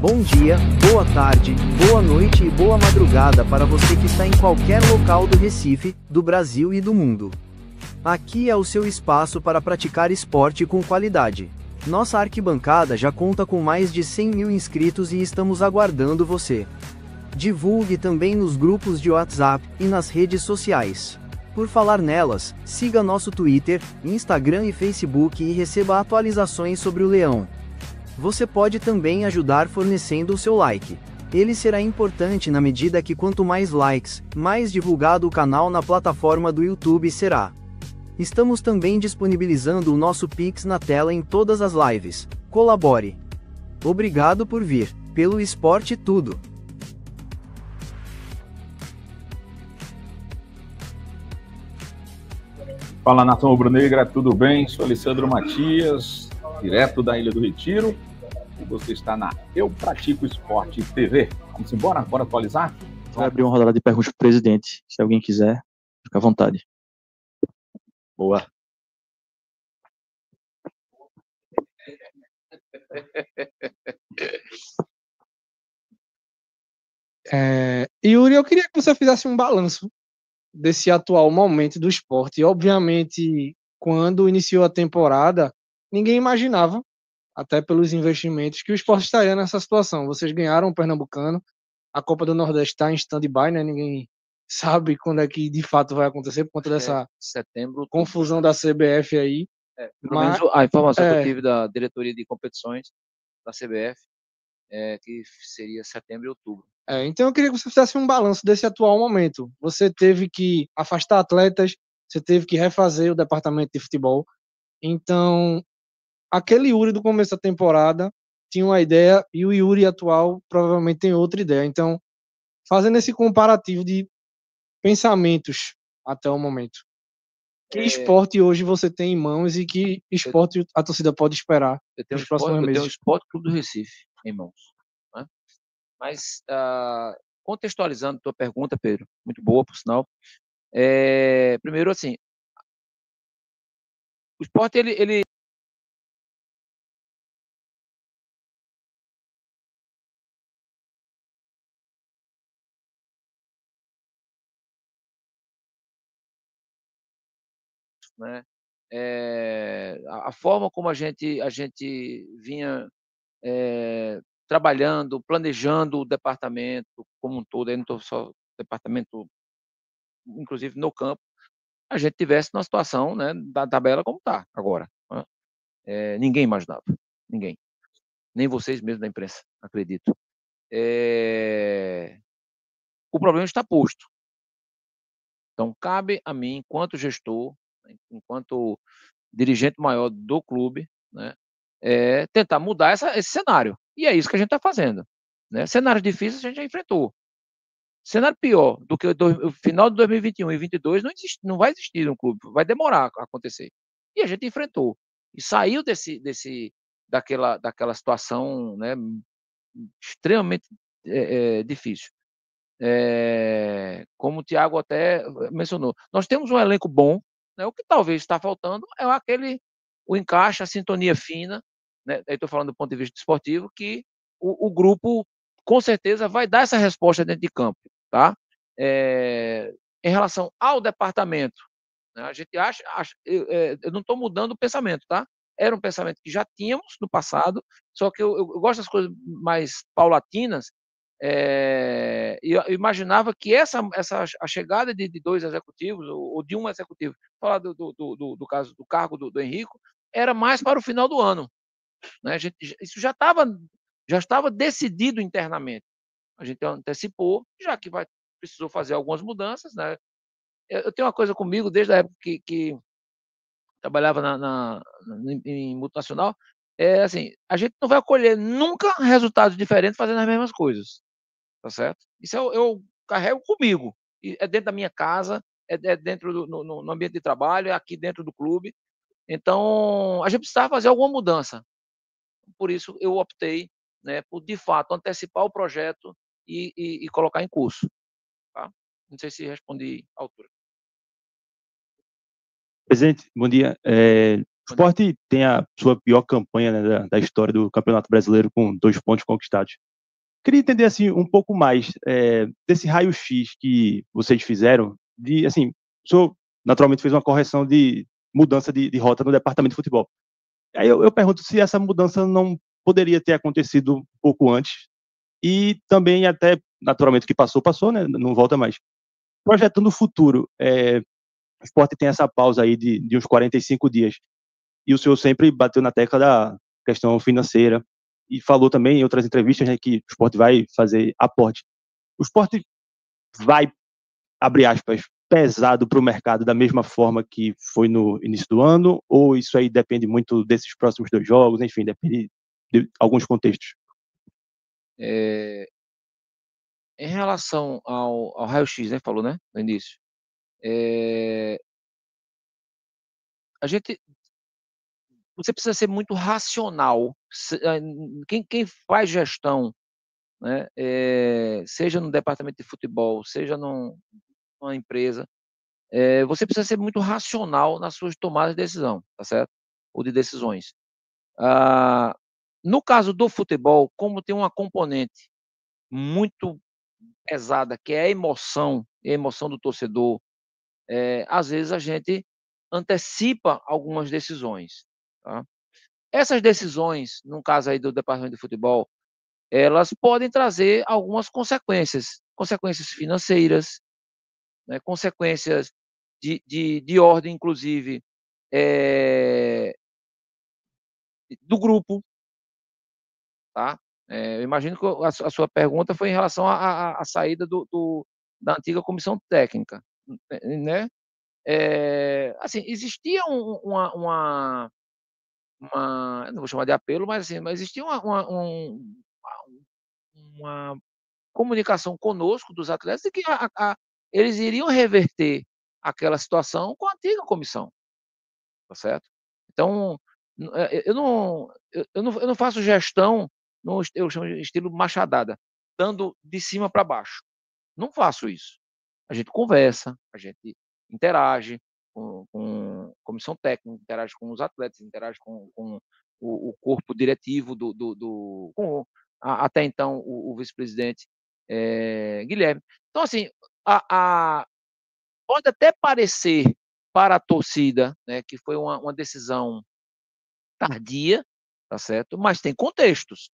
Bom dia, boa tarde, boa noite e boa madrugada para você que está em qualquer local do Recife, do Brasil e do mundo. Aqui é o seu espaço para praticar esporte com qualidade. Nossa arquibancada já conta com mais de 100 mil inscritos e estamos aguardando você. Divulgue também nos grupos de WhatsApp e nas redes sociais. Por falar nelas, siga nosso Twitter, Instagram e Facebook e receba atualizações sobre o Leão. Você pode também ajudar fornecendo o seu like. Ele será importante na medida que quanto mais likes, mais divulgado o canal na plataforma do YouTube será. Estamos também disponibilizando o nosso Pix na tela em todas as lives. Colabore. Obrigado por vir, pelo esporte tudo. Fala, nação rubro-negra, tudo bem? Sou Alessandro Matias, direto da Ilha do Retiro, e você está na Eu Pratico Esporte TV. Vamos embora? Bora atualizar? Vai abrir uma rodada de perguntas para o presidente, se alguém quiser, fica à vontade. Boa. Yuri, eu queria que você fizesse um balanço desse atual momento do esporte. E, obviamente, quando iniciou a temporada, ninguém imaginava, até pelos investimentos, que o esporte estaria nessa situação. Vocês ganharam o Pernambucano, a Copa do Nordeste está em stand-by, né? Ninguém sabe quando é que de fato vai acontecer, por conta dessa setembro, confusão da CBF aí. Pelo menos a informação que eu tive da diretoria de competições da CBF é que seria setembro e outubro. Então eu queria que você fizesse um balanço desse atual momento. Você teve que afastar atletas, você teve que refazer o departamento de futebol. Então, aquele Yuri do começo da temporada tinha uma ideia e o Yuri atual provavelmente tem outra ideia. Então, fazendo esse comparativo de pensamentos até o momento. Que esporte hoje você tem em mãos e que esporte a torcida pode esperar nos próximos meses? Eu tenho o Esporte Clube do Recife em mãos. Né? Mas, contextualizando a tua pergunta, Pedro, muito boa, por sinal. Primeiro, assim, o esporte, ele né? A forma como a gente vinha trabalhando, planejando o departamento como um todo, aí não estou só departamento, inclusive no campo, a gente tivesse numa situação, né, da tabela como está agora. Né? Ninguém imaginava, ninguém, nem vocês mesmos da imprensa, acredito. O problema está posto. Então, cabe a mim, enquanto gestor, enquanto dirigente maior do clube, né, tentar mudar esse cenário. E é isso que a gente está fazendo. Né? Cenários difíceis a gente já enfrentou. Cenário pior do que o final de 2021 e 2022 não vai existir no clube, vai demorar a acontecer. E a gente enfrentou. E saiu daquela situação, né, extremamente difícil. Como o Thiago até mencionou, nós temos um elenco bom, né, o que talvez está faltando é o encaixe, a sintonia fina, né, aí estou falando do ponto de vista esportivo, que o grupo com certeza vai dar essa resposta dentro de campo. Tá? Em relação ao departamento, né, a gente eu não estou mudando o pensamento, tá? Era um pensamento que já tínhamos no passado, só que eu gosto das coisas mais paulatinas. E eu imaginava que a chegada de dois executivos, ou de um executivo, falar do caso do cargo do Henrico, era mais para o final do ano. Né? Isso já estava decidido internamente. A gente antecipou, já que precisou fazer algumas mudanças. Né? Eu tenho uma coisa comigo, desde a época que trabalhava em multinacional, assim, a gente não vai colher nunca resultados diferentes fazendo as mesmas coisas. Tá certo? Isso eu carrego comigo. E é dentro da minha casa, é dentro no ambiente de trabalho, é aqui dentro do clube. Então, a gente precisava fazer alguma mudança. Por isso, eu optei, né, por, de fato, antecipar o projeto e colocar em curso. Tá? Não sei se respondi à altura. Presidente, bom dia. O esporte tem a sua pior campanha, né, da história do Campeonato Brasileiro, com 2 pontos conquistados. Queria entender assim um pouco mais desse raio-x que vocês fizeram, de assim, o senhor naturalmente fez uma correção de mudança de rota no departamento de futebol. Aí eu pergunto se essa mudança não poderia ter acontecido um pouco antes e também até naturalmente o que passou, né? Não volta mais. Projetando o futuro, o esporte tem essa pausa aí de uns 45 dias e o senhor sempre bateu na tecla da questão financeira e falou também em outras entrevistas, né, que o esporte vai fazer aporte. O esporte vai, abre aspas, pesado para o mercado da mesma forma que foi no início do ano, ou isso aí depende muito desses próximos 2 jogos, enfim, depende de alguns contextos? Em relação ao raio-x, né, falou, né, no início. A gente Você precisa ser muito racional. Quem faz gestão, né, seja no departamento de futebol, seja numa empresa, você precisa ser muito racional nas suas tomadas de decisão, tá certo? Ou de decisões. No caso do futebol, como tem uma componente muito pesada, que é a emoção do torcedor, às vezes a gente antecipa algumas decisões, tá? Essas decisões, no caso aí do departamento de futebol, elas podem trazer algumas consequências, consequências financeiras, né, consequências de ordem, inclusive, do grupo, tá? Eu imagino que a sua pergunta foi em relação à saída da antiga comissão técnica, né? Assim, existia eu não vou chamar de apelo, mas assim, mas existia uma comunicação conosco dos atletas de que eles iriam reverter aquela situação com a antiga comissão, tá certo? Então, eu não faço gestão eu chamo de estilo machadada, dando de cima para baixo. Não faço isso. A gente conversa, a gente interage com comissão técnica, interage com os atletas, interage com o corpo diretivo com até então o vice-presidente Guilherme. Então, assim, pode até parecer para a torcida, né, que foi uma decisão tardia, tá certo? Mas tem contextos.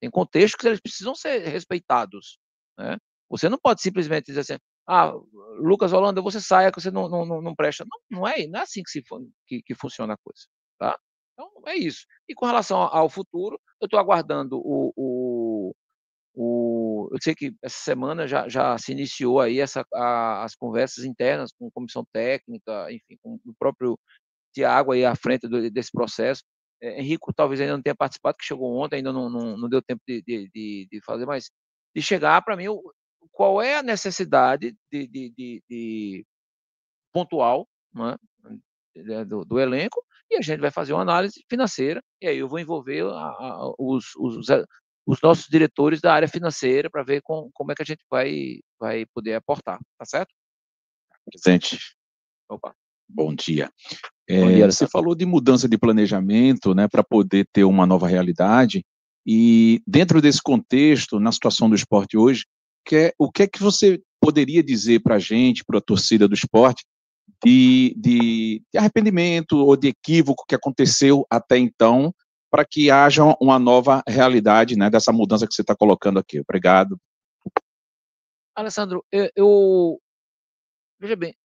Tem contextos que eles precisam ser respeitados, né? Você não pode simplesmente dizer assim: "Ah, Lucas Holanda, você saia que você não presta". Não é assim que funciona a coisa, tá? Então é isso. E com relação ao futuro, eu estou aguardando eu sei que essa semana já se iniciou aí as conversas internas com comissão técnica, enfim, com o próprio Thiago aí à frente desse processo. Henrico talvez ainda não tenha participado, que chegou ontem, ainda não deu tempo de fazer, mas de chegar para mim qual é a necessidade de pontual, né, do elenco, e a gente vai fazer uma análise financeira, e aí eu vou envolver os nossos diretores da área financeira para ver como é que a gente vai poder aportar, tá certo? Presidente, Opa. bom dia. Bom dia, Você falou de mudança de planejamento, né, para poder ter uma nova realidade, e dentro desse contexto, na situação do esporte hoje, o que é que você poderia dizer para a gente, para a torcida do esporte, de arrependimento ou de equívoco que aconteceu até então, para que haja uma nova realidade, né, dessa mudança que você está colocando aqui? Obrigado. Alessandro, veja bem,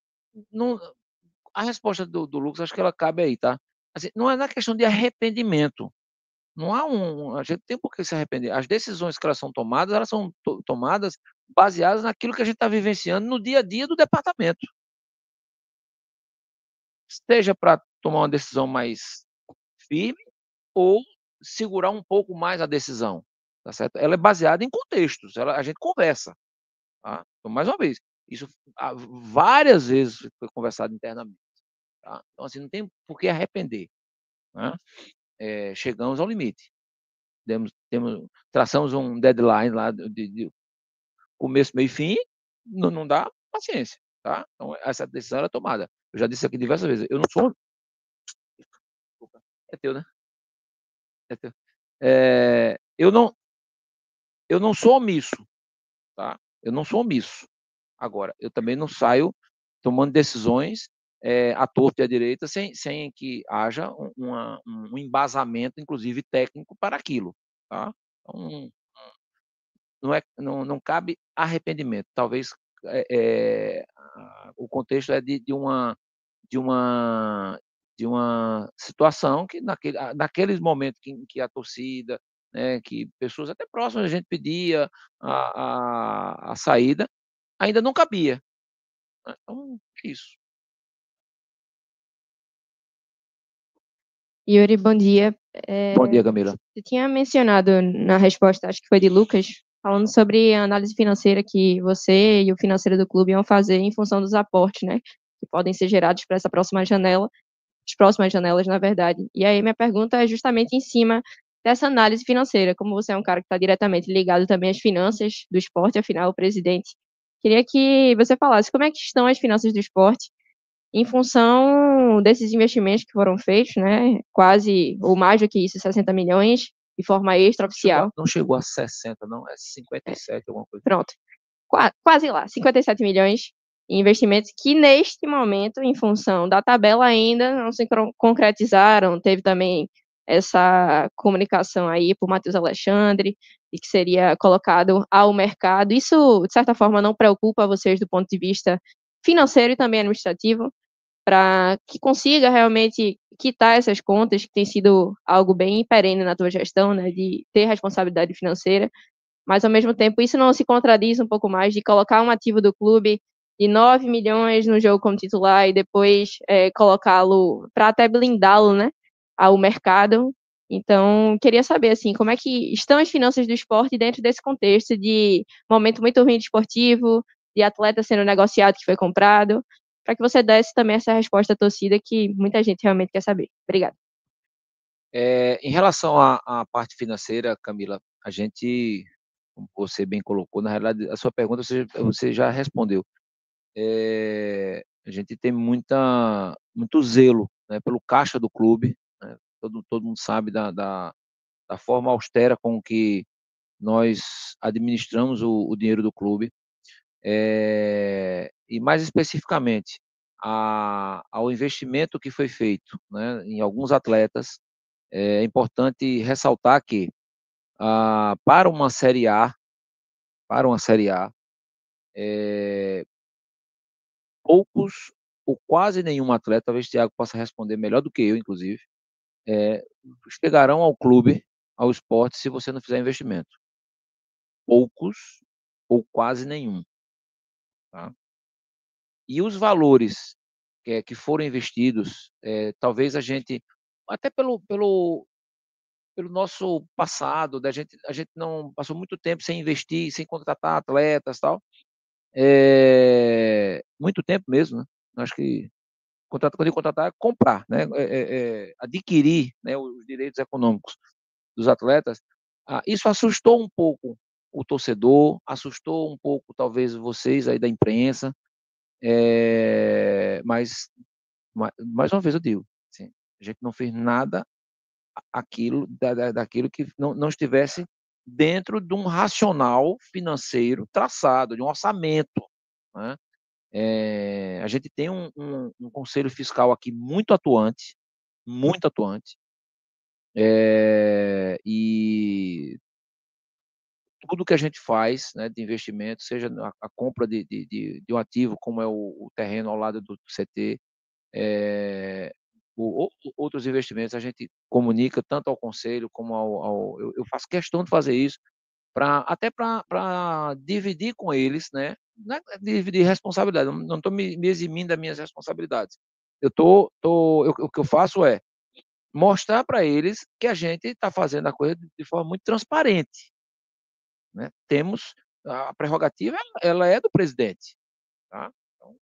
não, a resposta do Lucas, acho que ela cabe aí, tá? Assim, não é na questão de arrependimento. Não há a gente tem por que se arrepender. As decisões que elas são tomadas baseadas naquilo que a gente está vivenciando no dia a dia do departamento. Seja para tomar uma decisão mais firme ou segurar um pouco mais a decisão, tá certo? Ela é baseada em contextos, a gente conversa, tá? Então, mais uma vez, isso várias vezes foi conversado internamente, tá? Então, assim, não tem por que arrepender, né? Chegamos ao limite. Traçamos um deadline lá de começo, meio e fim, não dá paciência, tá? Então, essa decisão é tomada. Eu já disse aqui diversas vezes, eu não sou. É teu, né? É teu. Eu não. eu não sou omisso, tá? Eu não sou omisso. Agora, eu também não saio tomando decisões à torta e à direita sem que haja um embasamento, inclusive técnico, para aquilo, tá? Então, não cabe arrependimento. Talvez o contexto é de uma situação que naqueles momentos que a torcida, né, que pessoas até próximas a gente pedia a saída, ainda não cabia, né. Então, é isso. Yuri, bom dia. Bom dia, Camila. Você tinha mencionado na resposta, acho que foi de Lucas, falando sobre a análise financeira que você e o financeiro do clube iam fazer em função dos aportes, né, que podem ser gerados para essa próxima janela, as próximas janelas, na verdade. E aí minha pergunta é justamente em cima dessa análise financeira, como você é um cara que está diretamente ligado também às finanças do esporte, afinal, o presidente, queria que você falasse como é que estão as finanças do esporte em função desses investimentos que foram feitos, né, quase, ou mais do que isso, 60 milhões, de forma extraoficial. Não chegou a 60, não, é 57, alguma coisa. Pronto, quase lá, 57 milhões em investimentos que, neste momento, em função da tabela, ainda não se concretizaram. Teve também essa comunicação aí por Matheus Alexandre, e que seria colocado ao mercado. Isso, de certa forma, não preocupa vocês do ponto de vista financeiro e também administrativo, para que consiga realmente quitar essas contas, que tem sido algo bem perene na tua gestão, né, de ter responsabilidade financeira, mas ao mesmo tempo isso não se contradiz um pouco mais de colocar um ativo do clube de 9 milhões no jogo como titular e depois colocá-lo para até blindá-lo, né, ao mercado. Então, queria saber, assim, como é que estão as finanças do esporte dentro desse contexto de momento muito ruim de esportivo, de atleta sendo negociado que foi comprado, para que você desse também essa resposta à torcida que muita gente realmente quer saber. Obrigada. Em relação à parte financeira, Camila, a gente, como você bem colocou, na realidade, a sua pergunta você já respondeu. A gente tem muito zelo, né, pelo caixa do clube, né? Todo mundo sabe da forma austera com que nós administramos o dinheiro do clube. E mais especificamente, ao investimento que foi feito, né, em alguns atletas, é importante ressaltar que para uma Série A, poucos ou quase nenhum atleta, talvez o Thiago possa responder melhor do que eu, inclusive, chegarão ao clube, ao esporte, se você não fizer investimento. Poucos ou quase nenhum, tá? E os valores que foram investidos, talvez a gente, até pelo nosso passado, a gente não passou muito tempo sem investir, sem contratar atletas, tal. Muito tempo mesmo, né? Acho que quando eu digo contratar, é comprar, né? Adquirir, né, os direitos econômicos dos atletas. Isso assustou um pouco o torcedor, assustou um pouco talvez vocês aí da imprensa, mas mais uma vez eu digo, assim, a gente não fez nada daquilo que não estivesse dentro de um racional financeiro traçado, de um orçamento, né? A gente tem um conselho fiscal aqui muito atuante, e tudo que a gente faz, né, de investimento, seja a compra de um ativo, como é o terreno ao lado do CT, outros investimentos, a gente comunica tanto ao conselho como eu faço questão de fazer isso, até para dividir com eles, né, dividir responsabilidade, não estou me eximindo das minhas responsabilidades. O que eu faço é mostrar para eles que a gente está fazendo a coisa de forma muito transparente, né? Temos a prerrogativa, ela é do presidente, tá? Então,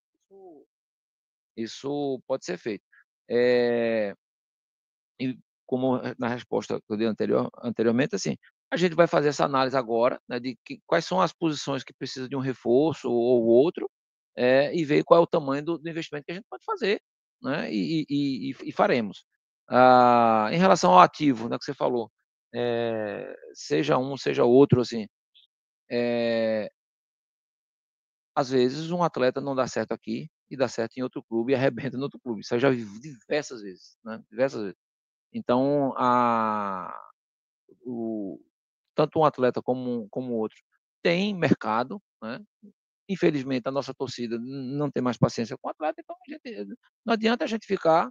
isso pode ser feito. E como na resposta que eu dei anteriormente, assim, a gente vai fazer essa análise agora, né, de quais são as posições que precisam de um reforço ou outro, e ver qual é o tamanho do investimento que a gente pode fazer, né, e faremos. Em relação ao ativo, né, que você falou, seja um, seja outro, assim, Às vezes um atleta não dá certo aqui e dá certo em outro clube e arrebenta no outro clube. Isso eu já vi diversas vezes, né? Diversas vezes. Então, tanto um atleta como outro tem mercado, né? Infelizmente, a nossa torcida não tem mais paciência com o atleta, então não adianta a gente ficar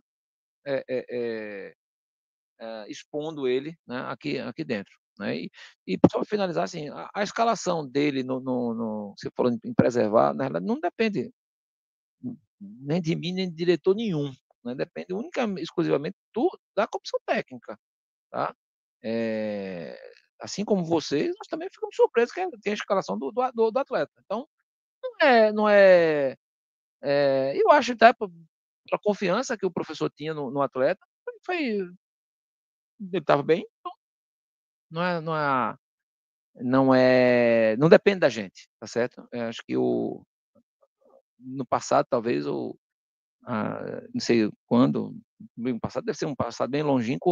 expondo ele, né, aqui dentro. Né? E só para finalizar, assim, a escalação dele, você falou em preservar, na realidade, não depende nem de mim, nem de diretor nenhum. Né? Depende exclusivamente da comissão técnica. Tá? Assim como vocês, nós também ficamos surpresos que tem a escalação do atleta. Então, não é eu acho até a confiança que o professor tinha no atleta, ele estava bem, então não depende da gente, tá certo? Acho que no passado, talvez, não sei quando, no passado deve ser um passado bem longínquo,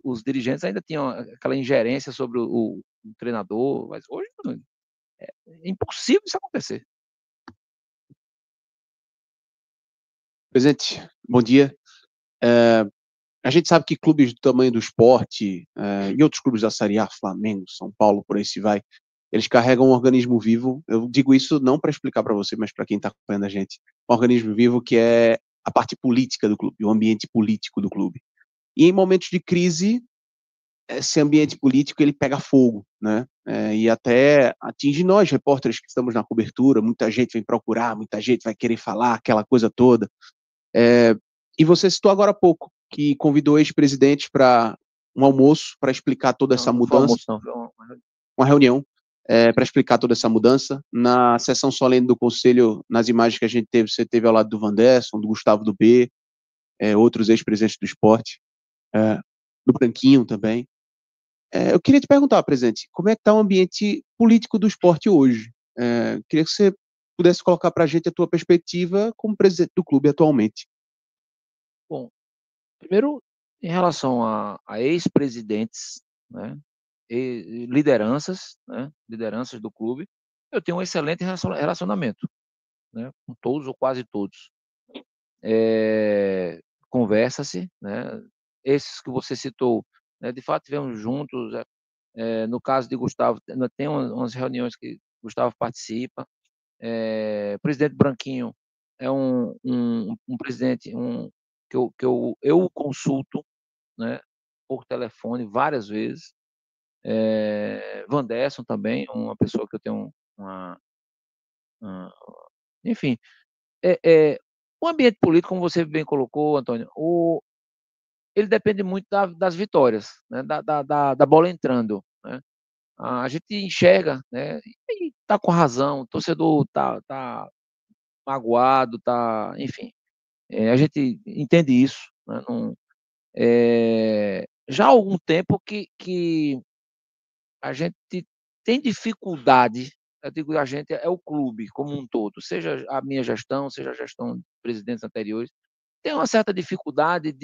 os dirigentes ainda tinham aquela ingerência sobre o treinador, mas hoje é impossível isso acontecer. Presidente, bom dia. A gente sabe que clubes do tamanho do Sport e outros clubes da Série A, Flamengo, São Paulo, por aí se vai, eles carregam um organismo vivo. Eu digo isso não para explicar para você, mas para quem está acompanhando a gente. Um organismo vivo que é a parte política do clube, o ambiente político do clube. E em momentos de crise, esse ambiente político ele pega fogo, né? E até atinge nós, repórteres que estamos na cobertura. Muita gente vem procurar, muita gente vai querer falar, aquela coisa toda. E você citou agora há pouco que convidou ex-presidentes para um almoço para explicar toda essa mudança. Não foi almoço, não. Uma reunião para explicar toda essa mudança. Na sessão solene do Conselho, nas imagens que a gente teve, você teve ao lado do Vanderson, do Gustavo do B, outros ex-presidentes do esporte, do Branquinho também. Eu queria te perguntar, presidente, como é que está o ambiente político do esporte hoje? Queria que você pudesse colocar para a gente a tua perspectiva como presidente do clube atualmente. Bom, primeiro, em relação a ex-presidentes, né, e lideranças do clube, eu tenho um excelente relacionamento, né, com todos ou quase todos. Conversa-se, né, esses que você citou, né, de fato tivemos juntos, no caso de Gustavo, tem umas reuniões que Gustavo participa, o presidente Branquinho é um presidente que eu consulto, né, por telefone várias vezes. Vanderson também, uma pessoa que eu tenho enfim, o ambiente político, como você bem colocou, Antônio, ele depende muito das vitórias, né, da bola entrando, né? A gente enxerga, né, e está com razão, o torcedor está magoado, enfim, a gente entende isso, né? Não, já há algum tempo que a gente tem dificuldade, eu digo a gente, é o clube como um todo, seja a minha gestão, seja a gestão de presidentes anteriores, tem uma certa dificuldade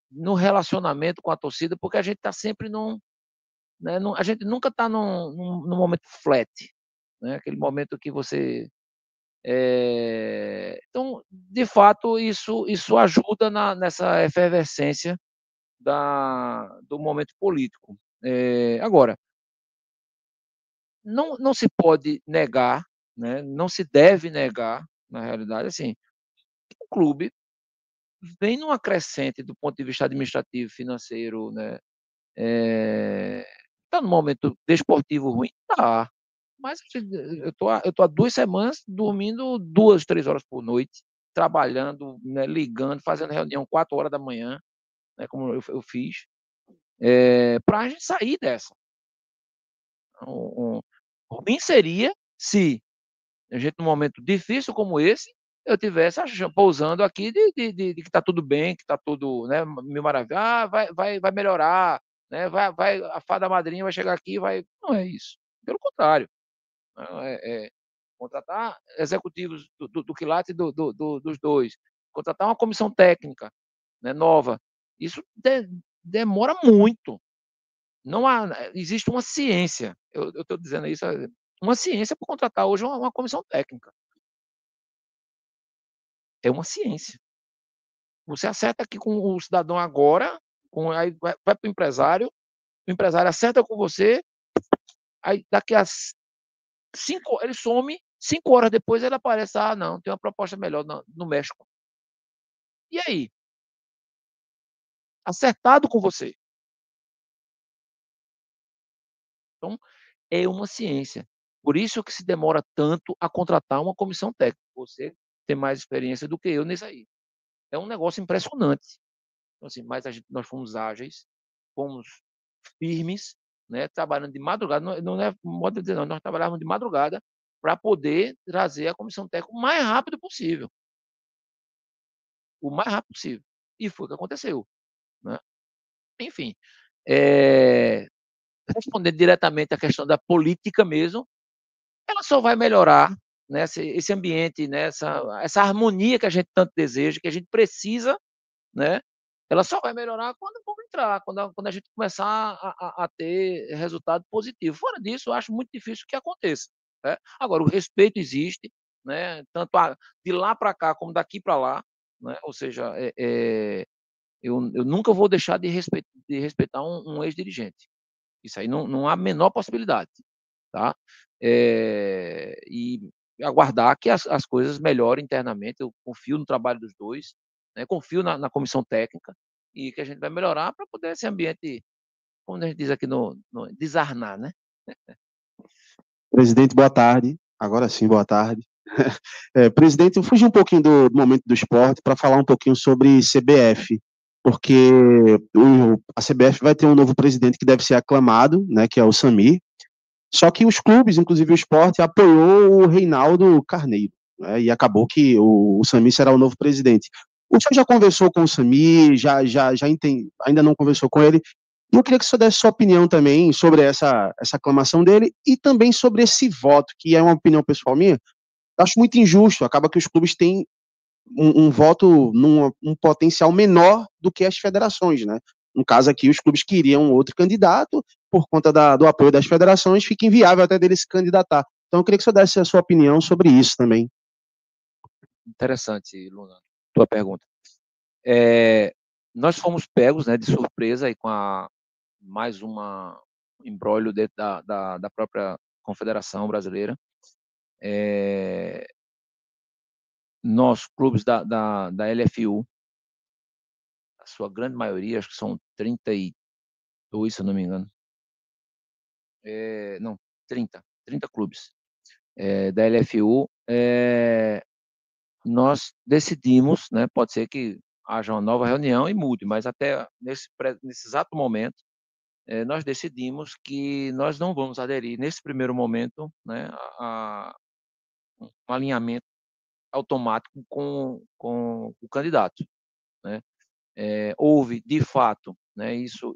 no relacionamento com a torcida, porque a gente está sempre né, a gente nunca está num momento flat, né, aquele momento que você... Então, de fato, isso ajuda nessa efervescência do momento político. Agora, não se pode negar, né, não se deve negar, na realidade, assim, que o clube vem numa crescente do ponto de vista administrativo, financeiro, né? Está num momento desportivo ruim? Tá. Mas eu tô há 2 semanas dormindo 2, 3 horas por noite, trabalhando, né, ligando, fazendo reunião 4 horas da manhã, né, como eu fiz, para a gente sair dessa. Ruim seria se a gente, num momento difícil como esse, eu tivesse pousando aqui de que está tudo bem, que está tudo, né, mil maravilha, vai melhorar, né, a fada madrinha vai chegar aqui, não é isso. Pelo contrário, contratar executivos do quilate dos dois, contratar uma comissão técnica, né, nova, isso demora muito. Não existe uma ciência. Eu estou dizendo isso uma ciência para contratar hoje uma comissão técnica. É uma ciência. Você acerta aqui com o cidadão agora, aí vai para o empresário acerta com você, aí daqui a 5 ele some, 5 horas depois ele aparece, não, tem uma proposta melhor no México. E aí? Acertado com você. Então, é uma ciência. Por isso que se demora tanto a contratar uma comissão técnica. Você tem mais experiência do que eu nisso aí. É um negócio impressionante. Então, assim, mas nós fomos ágeis, fomos firmes, né, trabalhando de madrugada, não é modo de dizer não, nós trabalhávamos de madrugada para poder trazer a comissão técnica o mais rápido possível. O mais rápido possível. E foi o que aconteceu. Né? Enfim, respondendo diretamente à questão da política mesmo, ela só vai melhorar, né, esse ambiente, né, essa harmonia que a gente tanto deseja, que a gente precisa, né, ela só vai melhorar quando vamos entrar, quando a gente começar a ter resultado positivo. Fora disso, eu acho muito difícil que aconteça. Né? Agora, o respeito existe, né, tanto de lá para cá como daqui para lá, né? Ou seja, eu nunca vou deixar de respeitar um ex-dirigente. Isso aí não há a menor possibilidade. Tá? E aguardar que as coisas melhorem internamente. Eu confio no trabalho dos dois, né? Confio na comissão técnica e que a gente vai melhorar para poder esse ambiente, como a gente diz aqui no desarnar, né? Presidente, boa tarde. Agora sim, boa tarde. Presidente, eu fugi um pouquinho do momento do esporte para falar um pouquinho sobre CBF, porque a CBF vai ter um novo presidente que deve ser aclamado, né, que é o Samir. Só que os clubes, inclusive o esporte, apoiou o Reinaldo Carneiro, né, e acabou que o Samir será o novo presidente. O senhor já conversou com o Samir, ainda não conversou com ele? E eu queria que o senhor desse sua opinião também sobre essa aclamação dele e também sobre esse voto, que é uma opinião pessoal minha. Eu acho muito injusto, acaba que os clubes têm um voto um potencial menor do que as federações, né? No caso aqui, os clubes queriam outro candidato, por conta do apoio das federações, fica inviável até dele se candidatar. Então, eu queria que o senhor desse a sua opinião sobre isso também. Interessante, Luna, tua pergunta. Nós fomos pegos, né, de surpresa aí com mais uma imbróglio dentro da própria Confederação Brasileira. Nós, clubes da LFU, a sua grande maioria, acho que são 32, se eu não me engano. Não, 30 clubes da LFU. Nós decidimos, né, pode ser que haja uma nova reunião e mude, mas até nesse exato momento, nós decidimos que nós não vamos aderir, nesse primeiro momento, né, a um alinhamento automático com o candidato. Né? Houve, de fato, né, isso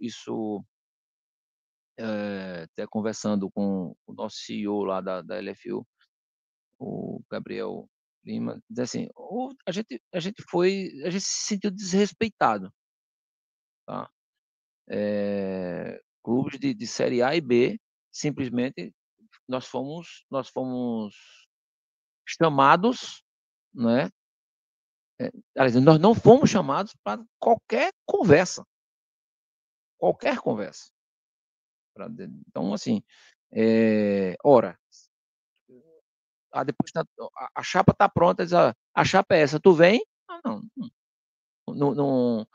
até conversando com o nosso CEO lá da LFU, o Gabriel Lima, diz assim, a gente se sentiu desrespeitado. Tá? Clubes de série A e B, simplesmente nós fomos chamados, né? Nós não fomos chamados para qualquer conversa. Qualquer conversa. Então, assim, ora, depois a chapa está pronta, diz, a chapa é essa, tu vem? Não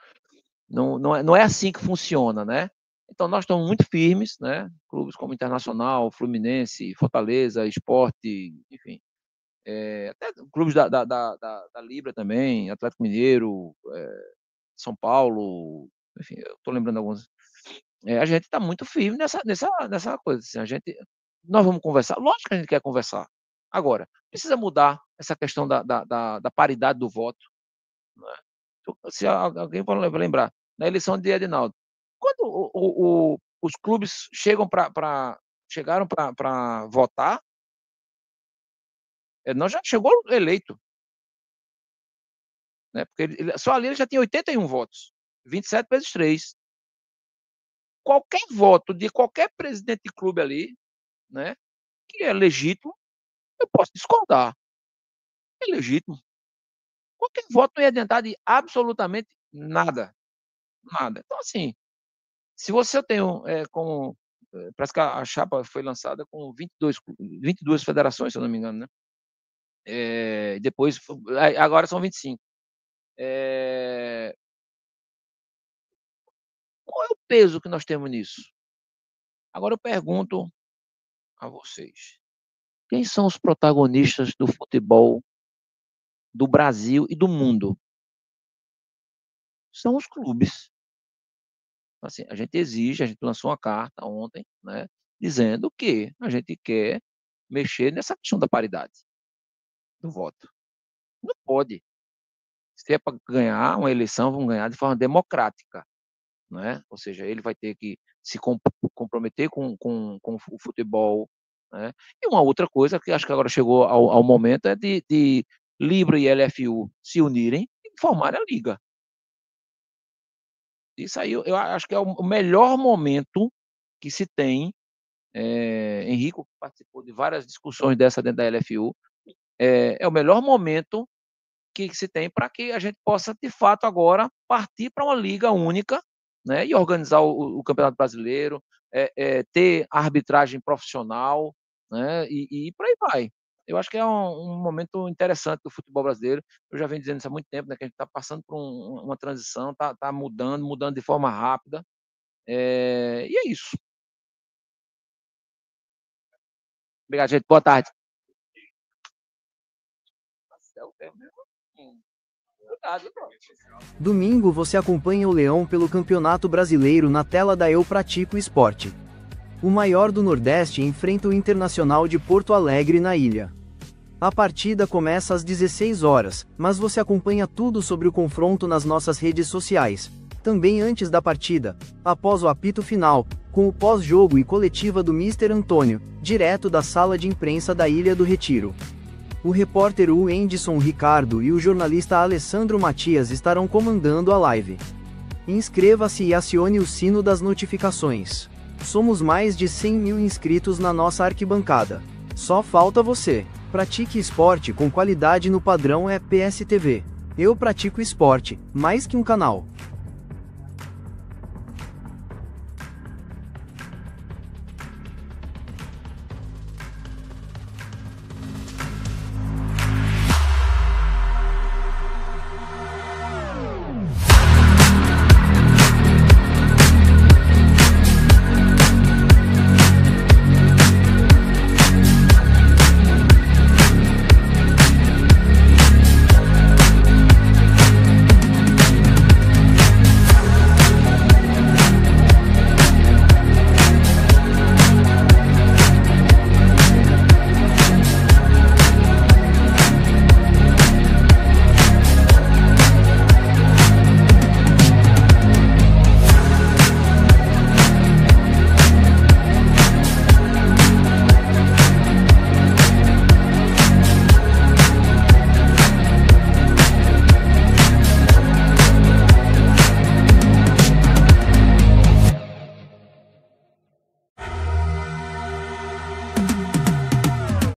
é assim que funciona, né? Então, nós estamos muito firmes, né? Clubes como Internacional, Fluminense, Fortaleza, Sport, enfim. Até clubes da Libra também, Atlético Mineiro, São Paulo, enfim, eu estou lembrando alguns. A gente está muito firme nessa coisa. Assim, nós vamos conversar. Lógico que a gente quer conversar. Agora, precisa mudar essa questão da paridade do voto. Né? Se alguém pode lembrar, na eleição de Edinaldo, quando os clubes chegaram para votar, nós já chegou eleito. Né? Porque só ali ele já tinha 81 votos, 27 vezes 3. Qualquer voto de qualquer presidente de clube ali, né, que é legítimo, eu posso discordar. É legítimo. Qualquer voto não ia adiantar de absolutamente nada. Nada. Então, assim, se você tem como. Parece que a chapa foi lançada com 22 federações, se eu não me engano, né? Depois, agora são 25. Qual é o peso que nós temos nisso? Agora eu pergunto a vocês: quem são os protagonistas do futebol do Brasil e do mundo? São os clubes. Assim, a gente lançou uma carta ontem, né, dizendo que a gente quer mexer nessa questão da paridade do voto. Não pode. Se é para ganhar uma eleição, vamos ganhar de forma democrática, né? Ou seja, ele vai ter que se comprometer com o futebol, né? E uma outra coisa que acho que agora chegou ao momento é de Libra e LFU se unirem e formarem a liga. Isso aí eu acho que é o melhor momento que se tem. Henrico participou de várias discussões dessa dentro da LFU. É o melhor momento que se tem para que a gente possa, de fato, agora partir para uma liga única, né, e organizar o Campeonato Brasileiro, ter arbitragem profissional, né, e por aí vai. Eu acho que é um momento interessante do futebol brasileiro. Eu já venho dizendo isso há muito tempo, né, que a gente está passando por uma transição, está mudando de forma rápida, e é isso. Obrigado, gente. Boa tarde. Domingo você acompanha o Leão pelo Campeonato Brasileiro na tela da Eu Pratico Esporte. O maior do Nordeste enfrenta o Internacional de Porto Alegre na ilha. A partida começa às 16 horas, mas você acompanha tudo sobre o confronto nas nossas redes sociais. Também antes da partida, após o apito final, com o pós-jogo e coletiva do Mr. Antônio, direto da sala de imprensa da Ilha do Retiro. O repórter Wendson Ricardo e o jornalista Alessandro Matias estarão comandando a live. Inscreva-se e acione o sino das notificações. Somos mais de 100 mil inscritos na nossa arquibancada. Só falta você. Pratique esporte com qualidade no padrão EPS TV. Eu Pratico Esporte, mais que um canal.